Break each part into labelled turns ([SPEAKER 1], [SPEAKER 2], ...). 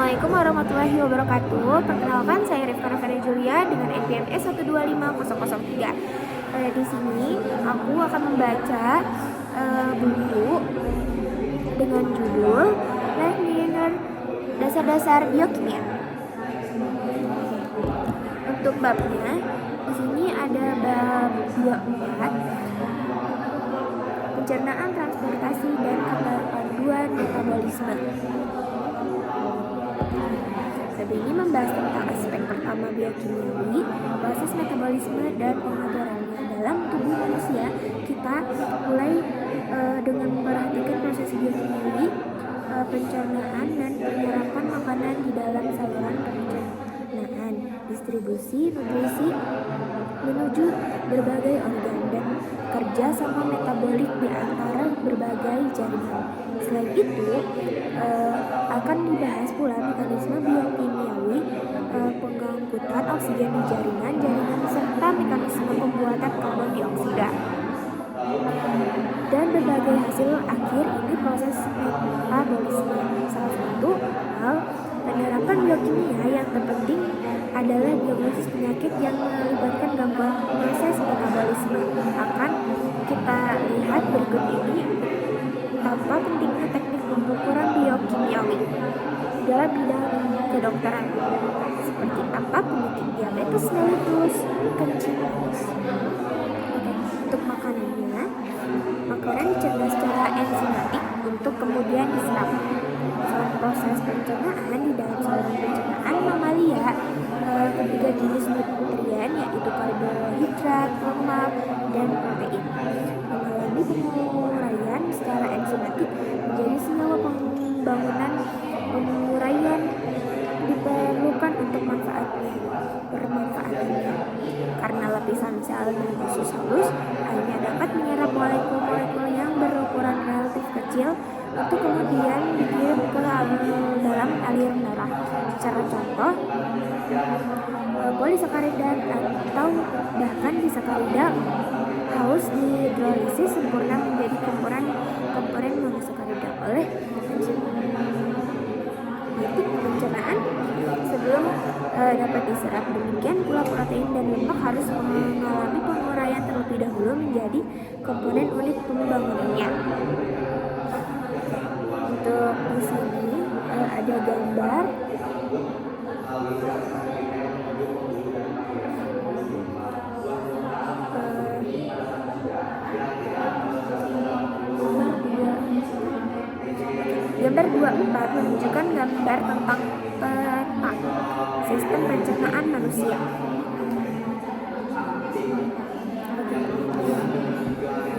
[SPEAKER 1] Assalamualaikum warahmatullahi wabarakatuh. Perkenalkan, saya Rifka Rafael Julia dengan NPM S125003. Di sini aku akan membaca buku dengan judul Linear Dasar-dasar Biokimia. Untuk babnya, di sini ada bab 24, pencernaan, transportasi, dan kepanduan metabolisme. Bab ini membahas tentang aspek pertama biokimiawi, proses metabolisme dan pengajarannya dalam tubuh manusia. Kita mulai dengan memperhatikan proses biokimiawi, pencernaan dan penyerapan makanan di dalam saluran pencernaan, distribusi nutrisi menuju berbagai organ, dan kerja sama metabolik di antara berbagai jaringan. Selain itu, akan dibahas pula mekanisme biokimiawi, pengangkutan oksigen di jaringan serta mekanisme pembuatan karbon dioksida. Dan berbagai hasil akhir ini proses metabolisme. Salah satu hal penerapan biokimia yang terpenting adalah diagnosis penyakit yang melibatkan gangguan proses metabolisme. Akan kita lihat berikut ini betapa pentingnya teknik pengukuran biokimiawi dalam bidang kedokteran, seperti apa penyakit diabetes mellitus, kencing manis. Untuk makanannya, makanan dicerna secara enzimatik untuk kemudian diserap. Saat proses pencernaan di dalam saluran pencernaan mamalia, ketiga jenis nutrien yaitu karbohidrat, lemak, dan protein mengalami penguraian secara enzimatik menjadi senyawa pembangunan. Penguraian diperlukan untuk bermanfaatnya karena lapisan sel dan usus halus hanya dapat menyerap molekul-molekul yang berukuran relatif kecil untuk kemudian dikirim ke dalam aliran darah. Secara contoh, polisakarida atau bahkan disakarida harus dihidrolisis sempurna menjadi komponen monosakarida oleh enzim pencernaan sebelum dapat diserap. Demikian pula protein dan lemak harus mengalami penguraian terlebih dahulu menjadi komponen unit pembangunannya. Untuk di sini ada gambar Gambar 24 menunjukkan gambar tentang peta sistem pencernaan manusia.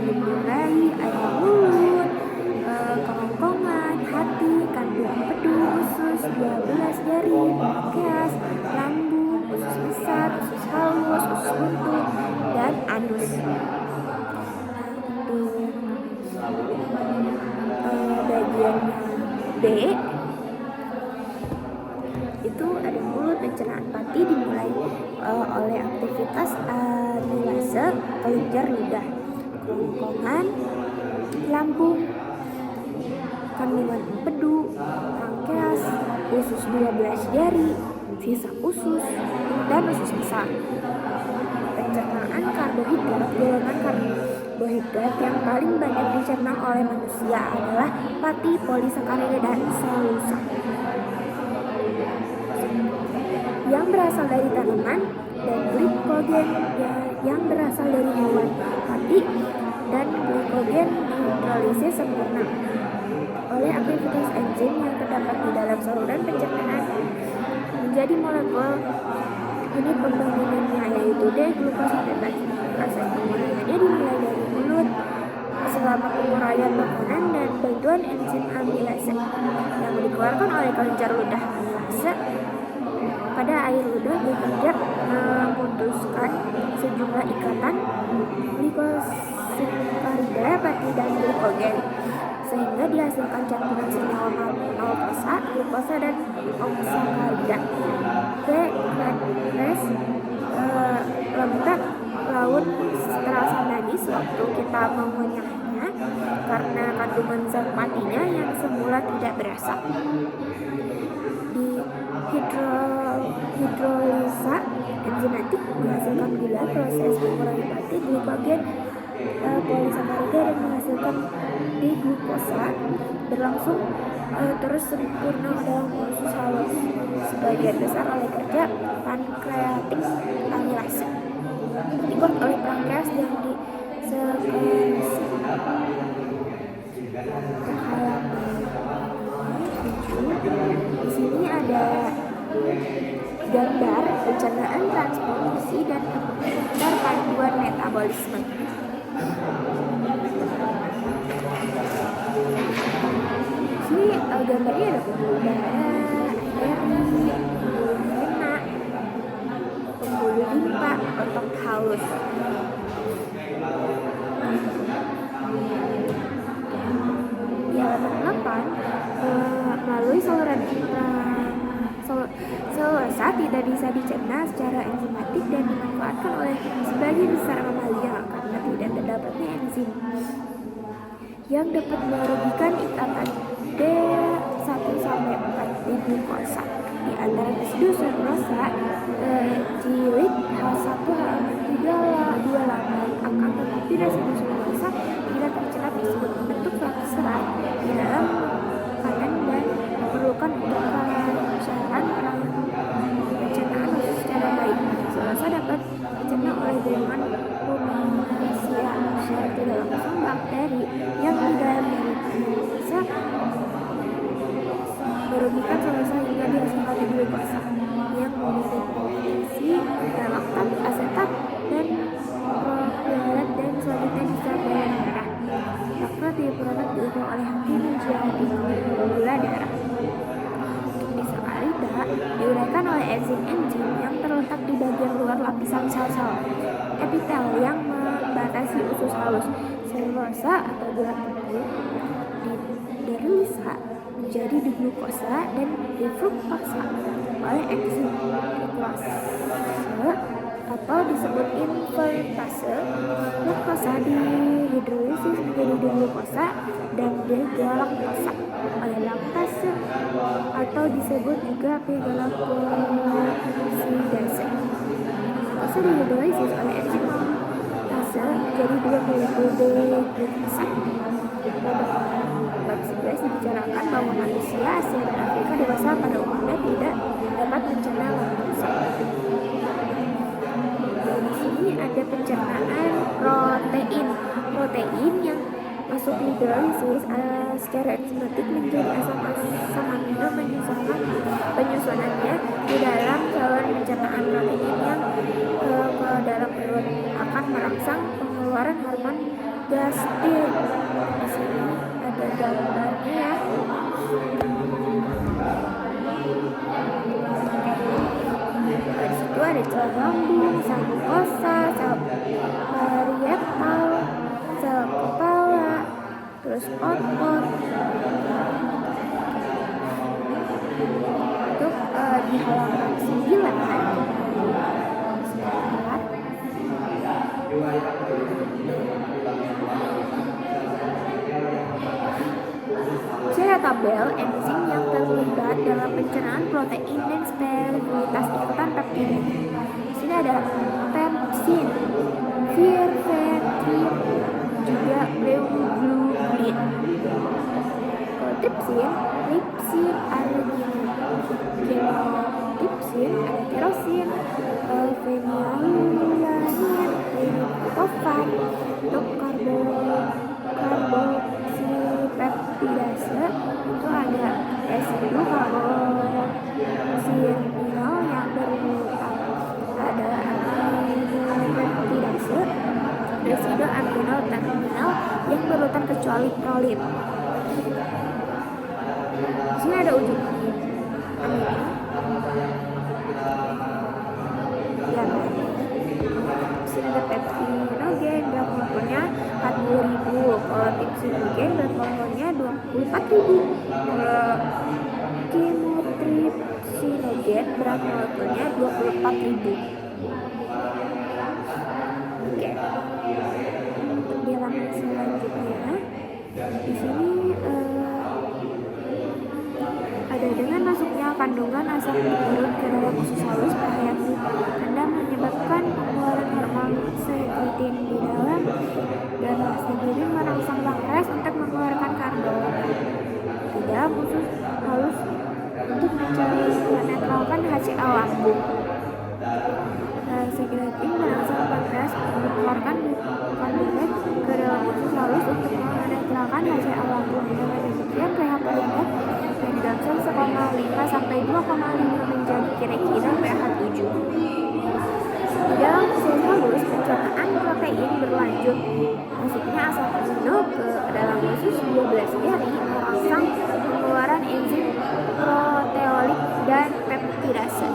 [SPEAKER 1] Mulai ada mulut, kerongkongan, hati, kandung empedu, usus, 12 jari, pankreas, lambung, usus besar, usus halus, usus buntu, dan anus. Bagian B itu ada mulut. Pencernaan pati dimulai oleh aktivitas amilase kelenjar lidah, kerongkongan, lambung, kandungan empedu, pankreas, usus 12 jari, sisa usus, dan usus besar. Pencernaan karbohidrat. Golongan karbohidrat yang paling banyak dicerna oleh manusia adalah pati, polisakarida, dan selulosa yang berasal dari tanaman, dan glikogen yang berasal dari hewan. Pati dan glikogen dihidrolisis sempurna oleh aktivitas enzim yang terdapat di dalam saluran pencernaan menjadi molekul unit pembangunannya, yaitu D-glukosa bebas. Proses penguraiannya dimulai dari mulut selama penguraian makanan dan bantuan enzim amilase yang dikeluarkan oleh kelenjar ludah. Amilase pada air ludah bekerja memutuskan sejumlah ikatan glikosakarida, pati, dan glikogen sehingga dihasilkan campuran senyawa maltosa, glukosa, dan oksakarida. Res lemak laut terasa manis waktu kita mengunyahnya karena kandungan zat patinya yang semula tidak berasa. Di enzimatik menghasilkan gula, proses mengurangi mati glukogen polisakarida dan menghasilkan diglukosa berlangsung terus sempurna dalam proses halus sebagian besar oleh kerja pankreatik amilase dibuat oleh pankreas yang disekresi. Di sini ada gambar pencernaan, transportasi, dan daftar panduan metabolisme. Sini gambarnya ada pembuluh darah, arteri, pembuluh vena, pembuluh limpa, otot halus. Di halaman 8, melalui saluran selulosa tidak bisa dicerna secara enzimatik dan dimanfaatkan oleh sebagian besar mamalia karena tidak terdapatnya enzim yang dapat merugikan ikatan D1-4 di glukosa. Di antara residu selulosa, jilid H1 halaman 2 akan tetapi residu selulosa tidak tercerap tersebut membentuk flak serat di dalam makanan dan memerlukan untuk kelancaran pencernaan secara baik. Selulosa dapat dicerna oleh golongan ruminansia secara tidak langsung bakteri yang di dalamnya bisa merugikan selulosa hingga dihasilkan glukosa yang mendeteksi laktat, asetat, dan propilat dan selanjutnya bisa darah. Laktat produk diubah oleh hati menjadi gula darah. Disakarida diuraikan oleh enzim-enzim yang terletak di bagian luar lapisan sel-sel epitel yang membatasi usus halus. Selulosa atau gula putih diderlisa menjadi diglukosa dan difruktosa oleh enzim fruktase atau disebut invertase. Fruktosa dihidrolisis menjadi diglukosa dan degalaktosa oleh laktase atau disebut juga pegalakosidase. Fruktosa dihidrolisis oleh enzim laktase menjadi 20 D-glukosat. Bab 11 dibicarakan bahwa manusia Asia dan Afrika dewasa pada umumnya tidak dapat mencerna laktosa. Di sini ada pencernaan protein yang masuk hidrolisis secara enzimatik menjadi asam amino penyusunannya di dalam saluran pencernaan. Protein yang ke dalam perut akan merangsang pengeluaran hormon gastrin. Di sini ada gambarnya ya. Di situ ada sel lambung, sel glukosa, sel parietal, sel kepala, terus otot. Untuk di halaman 9 saya tabel enzim yang terlibat dalam pencernaan protein dan spesialitas ikutan peptida. Di sini ada pepsin, firfetrin, juga globulin, tripsin, lipsin, arginin, chemotrypsin, ada tirosin, phenylalanine, tryptophan, untuk karboksipeptidase itu ada residu karboksilinol yang berurutan, ada aminopeptidase, residu aminol terminal yang berurutan kecuali prolin. Di sini ada ujung amino yang di sini ada peptinogen, berat molekulnya 40.000. Kalau tripsinogen berat molekulnya 24.000. Kalau chemotrypsinogen berat molekulnya 24.000. Oke. Di halaman selanjutnya di sini ada dengan masuknya kandungan asam urut ke dalam usus halus, bahaya Anda menetralkan HCl lambung. Segregating merangsang pankreas mengeluarkan karbonat ke dalam usus halus untuk menetralkan HCl lambung. Dengan demikian pH karbonat dari dalam sel 1,5 sampai 2,5 menjadi kira-kira pH 7. Di dalam usus halus, pencernaan protein berlanjut. Masuknya asam amino ke dalam usus 12 jari merangsang pengeluaran enzim proteolik dan peptidase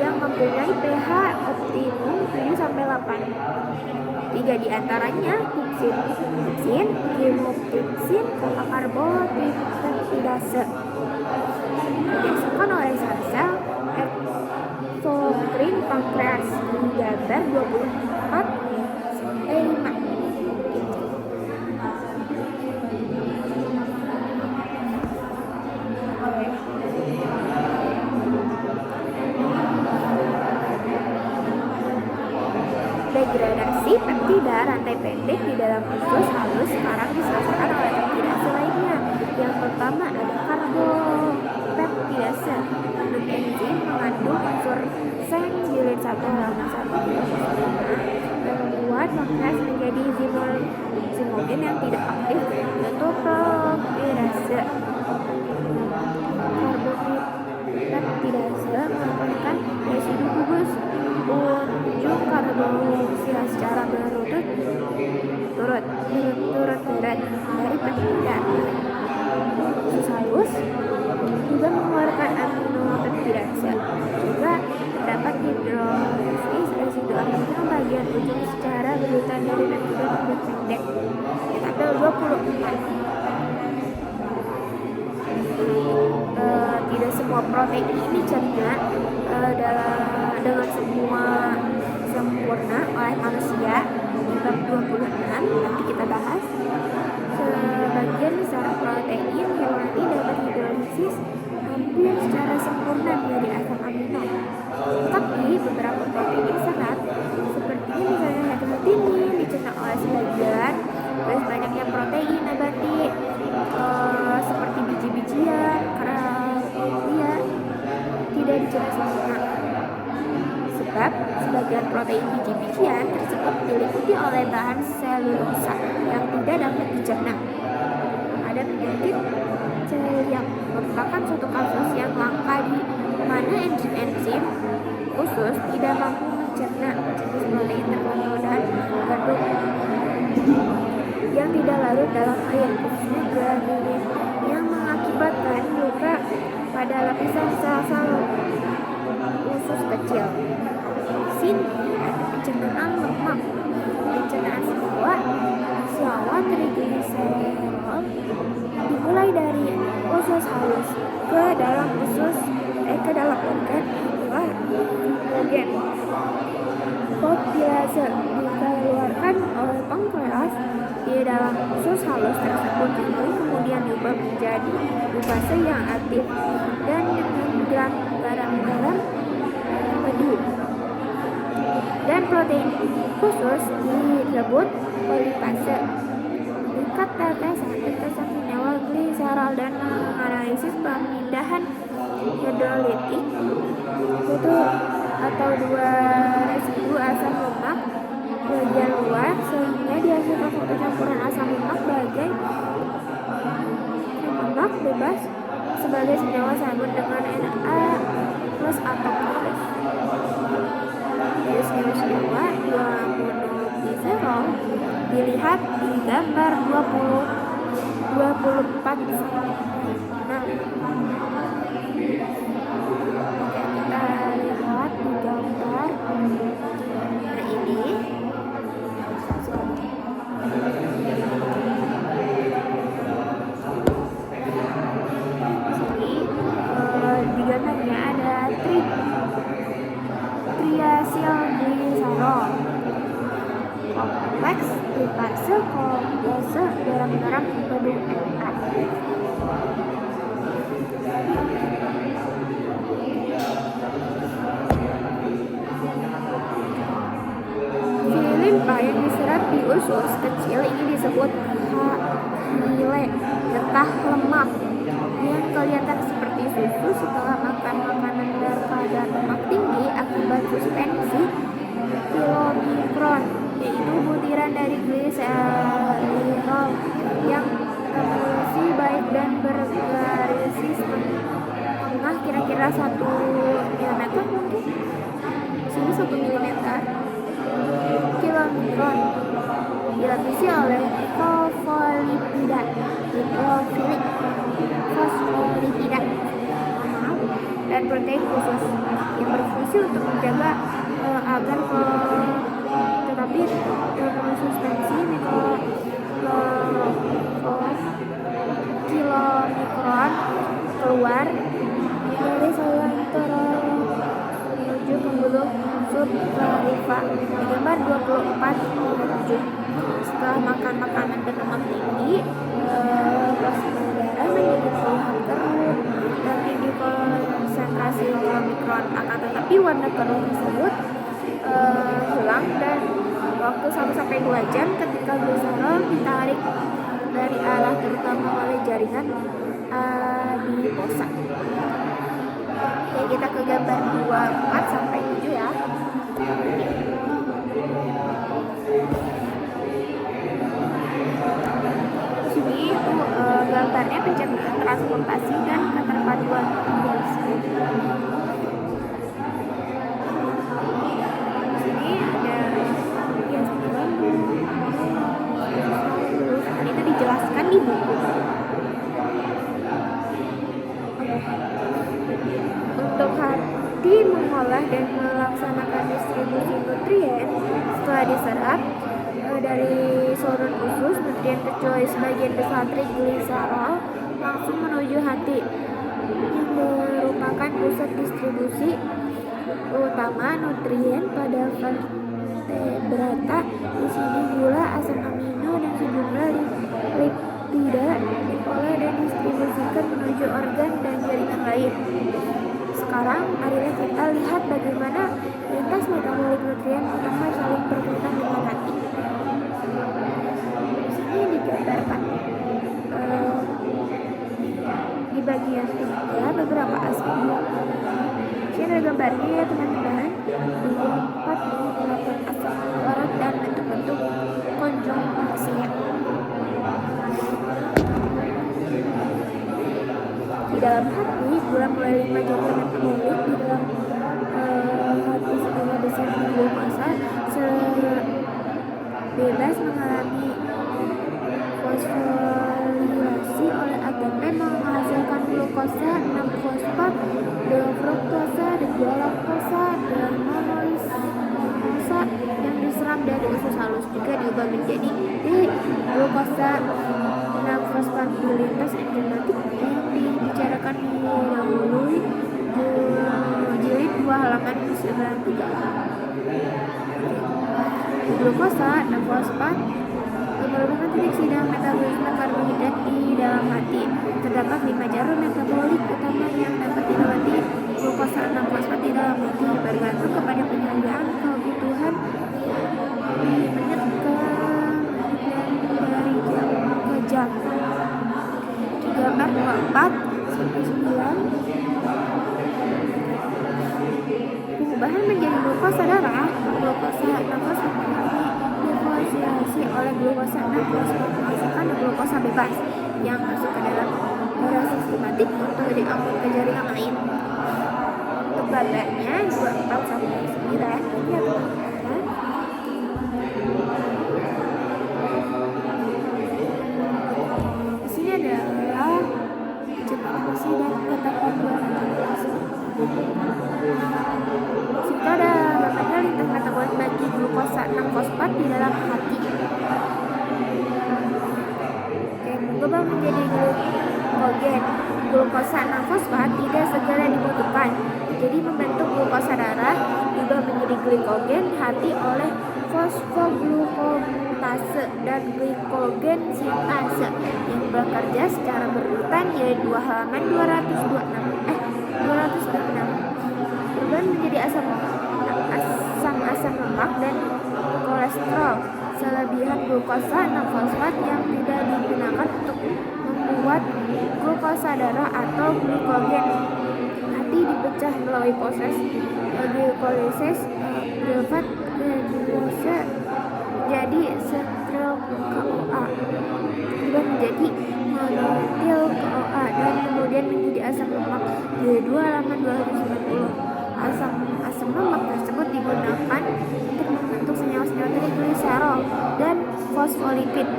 [SPEAKER 1] yang mempunyai pH optimum 7-8. 3 di antaranya trypsin, chymotrypsin, sama karbopeptidase dihasilkan oleh sel eksokrin pankreas di gambar 24/5. Degradasi peptida rantai pendek di dalam usus halus sekarang diselesaikan oleh peptidase lainnya. Yang pertama ada karbopeptidase. Bentuk enzim mengandung unsur seng jilid 1 halaman 1 dan membuat pankreas menjadi zimogen yang tidak aktif yaitu peptidase. Karbopeptidase merupakan residu gugus ujung karboksil secara berturut-turut dari peptida. Usus halus juga mengeluarkan aminopeptidase. Juga terdapat hidrolisis residu amino bagian ujung secara berurutan dari peptida pendek. Di tabel 24. Tidak semua protein ini dicerna dengan semua sempurna oleh manusia. Di bab 26 nanti kita bahas. Sebagian besar protein hewani dapat hidrolisis hampir secara sempurna menjadi asam amino. Tetapi beberapa protein serat seperti misalnya heterotinin dicerna oleh sebagian. Terus banyaknya protein nabati seperti biji-bijian dia tidak dicerna sempurna. Sebab sebagian protein biji-bijian tersebut diliputi oleh bahan selulosa yang tidak dapat dicerna. Ada penyakit celiak merupakan suatu kasus yang langka di mana enzim khusus tidak mampu mencerna jenis protein tertentu dan gandum yang tidak larut dalam air, khususnya granulit, yang mengakibatkan luka pada lapisan sel-sel usus kecil. Pencernaan lemak, pencernaan senyawa trigliserol dimulai dari usus halus ke dalam organ glukogen. Populase dikeluarkan oleh pankreas di dalam usus halus tersebut kemudian diubah menjadi glukase yang aktif dan dengan garam madu. Dan protein khusus disebut polipase. Mengikat tetes senyawa gliserol dan menganalisis pemindahan hidrolitik atau dua residu asam lemak bagian luar sehingga dihasilkan satu campuran asam lemak bebas sebagai senyawa sabun dengan Na plus atau minus. Senyawa 2-monogliserol dilihat di gambar 24. Nah, kita lihat di gambar. Nah, ini di gambarnya ada triacylglycerol, kompleks lipase komplase garam-garam produk Na. Limpa yang diserap di usus kecil ini disebut hile, getah lemak yang kelihatan seperti susu setelah makan. makan makanan berkadar lemak tinggi akibat suspensi kilomikron, yaitu butiran dari gliserol yang emulsi baik dan bergarisi setengah kira-kira 1 mm mungkin sini 1 mm kilomikron dilapisi oleh fosfolipida hidrofilik dan protein khusus yang berfungsi untuk menjaga agar tetapi suspensi kilomikron keluar dari saluran menuju pembuluh subklarifa di gambar 24. Setelah makan makanan berlemak tinggi, plasma darah menjadi terlihat keruh dan tinggi konsentrasi kilomikron, akan tetapi warna keruh tersebut hilang dan waktu 1-2 jam ketika gliserol ditarik dari arah terutama oleh jaringan adiposa. Oke, kita ke gambar 24-7 ya. Sini itu gambarnya pencernaan transportasi dan keterpaduan metabolisme. Sini ada itu dijelaskan di buku. Untuk hati mengolah dan melaksanakan distribusi nutrien setelah diserap dari saluran usus, nutrien kecuali sebagian besar trigliserol langsung menuju hati yang merupakan pusat distribusi utama nutrien pada vertebrata. Di sini gula, asam amino, dan sejumlah lipida diolah dan distribusikan menuju organ dan jaringan lain. Sekarang marilah kita lihat bagaimana lintas metabolik nutrien utama saling berkaitan dengan hati. Di sini digambarkan di bagian 3 beberapa aspek. Ini ada gambarnya ya teman-teman. 4 aspek orang dan bentuk-bentuk konjugasinya. Di dalam hati, gula mulai 5 jatuh metabolik di dalam hati sebagai besar glukosa bebas mengalami fosforilasi oleh ATP menghasilkan glukosa 6-fosfat, 2-fruktosa, 2-laktosa, dan monoisosa yang diserap dari usus halus juga diubah menjadi glukosa 6-fosfat dilintas enzimatik yang dibicarakan dahulu jilid 2 halaman 93. Glukosa 6-fosfat merupakan titik sidang metabolisme karbohidrat di dalam hati. Terdapat 5 jalur metabolik utama yang dapat dilewati glukosa 6-fosfat di dalam hati, bergantung kepada penyediaan kebutuhan di menit ke dari jam ke jam. Di gambar 24-9 perubahan menjadi glukosa darah. Glukosa 6-fosfat difossilasi oleh glukosa 6-fosfat menghasilkan glukosa bebas yang masuk ke dalam darah sistematik untuk diangkut ke jaringan lain. Untuk gambarnya 24-9 ini adalah di sini adalah konsentrasi dan keterpaduan metabolisme. Situ ada gambarnya lintas metabolik bagi glukosa 6-fosfat di dalam hati. Oke, berubah menjadi glukogen. Glukosa 6-fosfat tidak segera dibutuhkan, jadi membentuk glukosa darah diubah menjadi glikogen hati oleh fosfoglucose dan glikogen sintase yang bekerja secara berurutan di 2 halaman 226. Berubah menjadi asam lemak dan kolesterol. Selebihan glukosa 6-fosfat yang tidak digunakan untuk membuat glukosa darah atau glikogen hati melalui proses glikolisis dapat reduksi jadi setril KOA dan menjadi monotil KOA dan kemudian menjadi asam lemak di 2 halaman 290. Asam lemak tersebut digunakan untuk membentuk senyawa-senyawa trigliserol dan fosfolipid.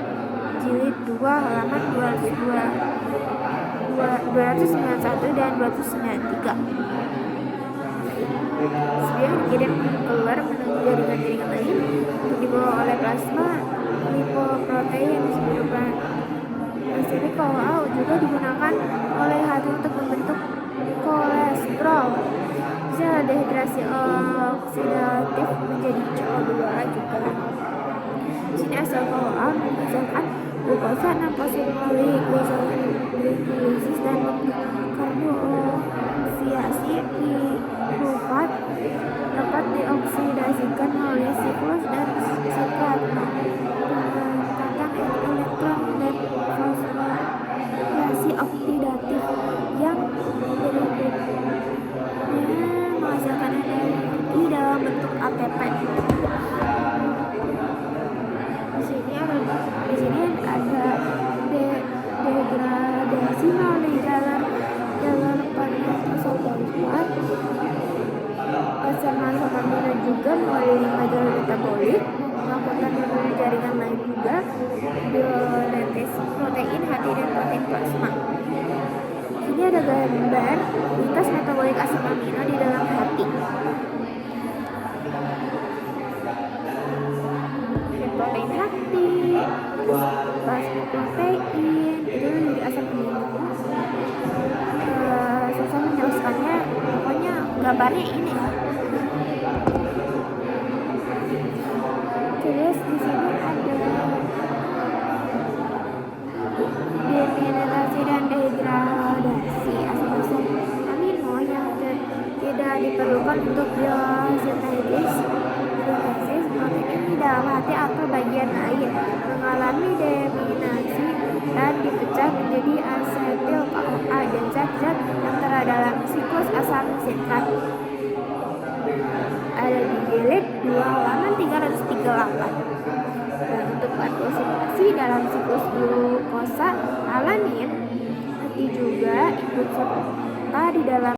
[SPEAKER 1] Jilid 2 halaman 291 dan 293. Sebelum dikirim keluar menuju jaringan-jaringan lain untuk dibawa oleh plasma lipoprotein berupa asidik KOA juga digunakan oleh hati untuk membentuk kolesterol. Sel dehidrasi oksidatif menjadi CO2 juga. Sini asal KOA menghasilkan glukosa 6-fosfolglicolysis dan karboksiasi pirufat dapat dioksidasikan melalui siklus dan sitrat pengangkatan elektron dan fosforasi oksidatif yang berikutnya menghasilkan energi dalam bentuk ATP. Di sini ada degradasi melalui jalur fosfat. Asam amino juga melalui 5 jalur metabolik melakukan melalui jaringan lain juga biolentis protein hati dan protein plasma. Ini ada gambar lintas metabolik asam amino di dalam hati. Protein hati, protein itu dari asam amino. Susah menjelaskannya, pokoknya gambarnya ini ya. Terus di sini ada demineralisasi dan degradasi asam amino yang tidak diperlukan untuk biosintesis protein di dalam hati atau bagian lain mengalami deminasi dan dipecah menjadi asetil KOA dan zat-zat yang terdapat dalam siklus asam sitrat. Ada di jilid 2 halaman 338. Dan untuk partisipasi dalam siklus glukosa alanin, hati juga ikut serta di dalam